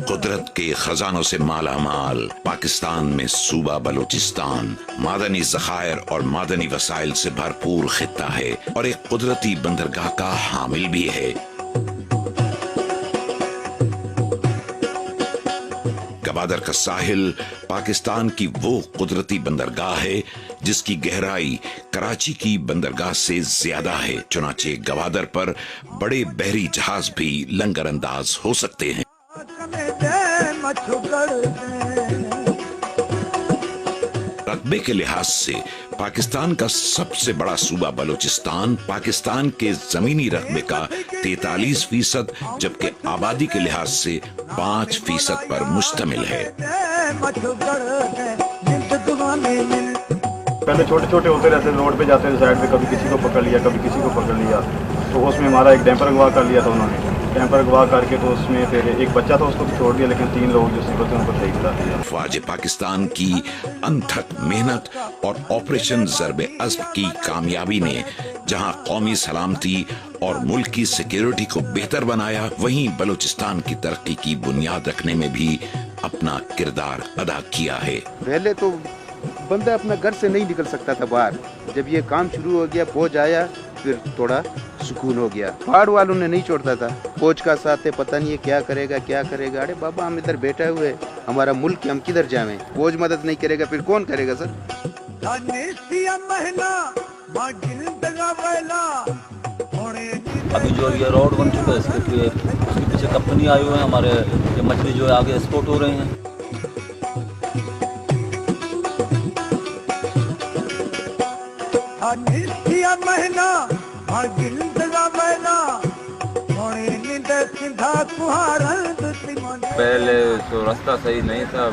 قدرت کے خزانوں سے مالا مال پاکستان میں صوبہ بلوچستان معدنی ذخائر اور معدنی وسائل سے بھرپور خطہ ہے اور ایک قدرتی بندرگاہ کا حامل بھی ہے۔ گوادر کا ساحل پاکستان کی وہ قدرتی بندرگاہ ہے جس کی گہرائی کراچی کی بندرگاہ سے زیادہ ہے، چنانچہ گوادر پر بڑے بحری جہاز بھی لنگر انداز ہو سکتے ہیں۔ رقبے کے لحاظ سے پاکستان کا سب سے بڑا صوبہ بلوچستان پاکستان کے زمینی رقبے کا 43% جبکہ آبادی کے لحاظ سے 5% پر مشتمل ہے۔ پہلے چھوٹے چھوٹے ہوتے رہتے روڈ پہ جاتے تھے سائڈ پہ، کبھی کسی کو پکڑ لیا کبھی کسی کو پکڑ لیا، تو اس میں ہمارا ایک ڈیمپر اغوا کر لیا تھا انہوں نے۔ ڈیمپر اغوا کر کے تو اس میں پھر ایک بچہ تھا اس کو چھوڑ دیا، لیکن 3 لوگ جو سیکھتے ہیں ان کو شہید کر دیا۔ فوج پاکستان کی انتھک محنت اور آپریشن ضرب عزم کی کامیابی نے جہاں قومی سلامتی اور ملک کی سیکیورٹی کو بہتر بنایا، وہیں بلوچستان کی ترقی کی بنیاد رکھنے میں بھی اپنا کردار ادا کیا ہے۔ پہلے تو بندہ اپنا گھر سے نہیں نکل سکتا تھا باہر، جب یہ کام شروع ہو گیا فوج آیا پھر تھوڑا سکون ہو گیا۔ پہاڑ والوں نے نہیں چھوڑتا تھا، فوج کا ساتھ ہے، پتہ نہیں یہ کیا کرے گا۔ ارے بابا ہم ادھر بیٹھے ہوئے، ہمارا ملک ہم کدھر جائیں، فوج مدد نہیں کرے گا پھر کون کرے گا سر؟ ابھی جو یہ روڈ بن چکا ہے اس کے پیچھے کمپنی آئی ہوئے ہیں، ہمارے یہ مچھلی جو ہے آگے ایکسپورٹ ہو رہے ہیں۔ پہلے تو راستہ صحیح نہیں تھا،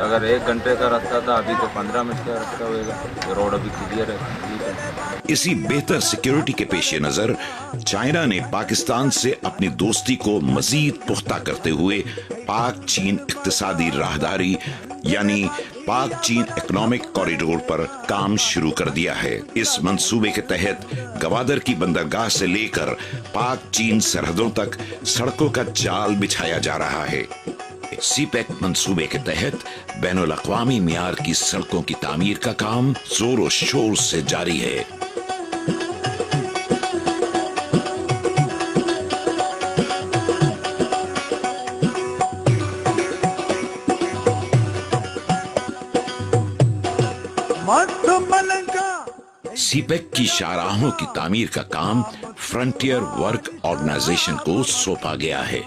اگر 1 گھنٹے کا راستہ تھا ابھی تو 15 منٹ کا راستہ ہوئے گا، روڈ ابھی کلیئر ہے۔ اسی بہتر سیکیورٹی کے پیش نظر چائنا نے پاکستان سے اپنی دوستی کو مزید پختہ کرتے ہوئے پاک چین اقتصادی راہداری یعنی پاک چین اکنامک کوریڈور پر کام شروع کر دیا ہے۔ اس منصوبے کے تحت گوادر کی بندرگاہ سے لے کر پاک چین سرحدوں تک سڑکوں کا جال بچھایا جا رہا ہے۔ سی پیک منصوبے کے تحت بین الاقوامی معیار کی سڑکوں کی تعمیر کا کام زور و شور سے جاری ہے۔ سی پیک کی شاہراہوں کی تعمیر کا کام فرنٹیئر ورک آرگنائزیشن کو سونپا گیا ہے۔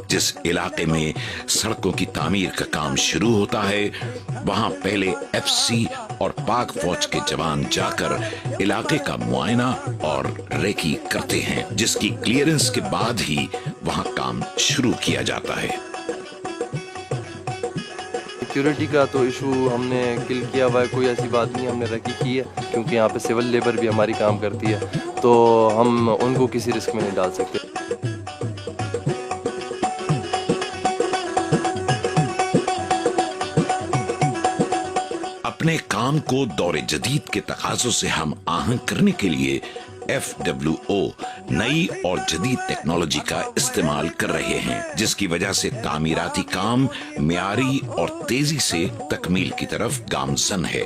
جس علاقے میں سڑکوں کی تعمیر کا کام شروع ہوتا ہے وہاں پہلے ایف سی اور پاک فوج کے جوان جا کر علاقے کا معائنہ اور ریکی کرتے ہیں، جس کی کلیئرنس کے بعد ہی وہاں کام شروع کیا جاتا ہے۔ سیکیورٹی کا تو ایشو ہم نے کل کیا ہوا ہے، کوئی ایسی بات نہیں، ہم نے ریکی کی ہے کیونکہ یہاں پہ سول لیبر بھی ہماری کام کرتی ہے تو ہم ان کو کسی رسک میں نہیں ڈال سکتے۔ اپنے کام کو دور جدید کے تقاضوں سے ہم آہنگ کرنے کے لیے FWO نئی اور جدید ٹیکنالوجی کا استعمال کر رہے ہیں، جس کی وجہ سے تعمیراتی کام معیاری اور تیزی سے تکمیل کی طرف گامزن ہے۔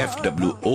FWO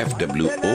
FWO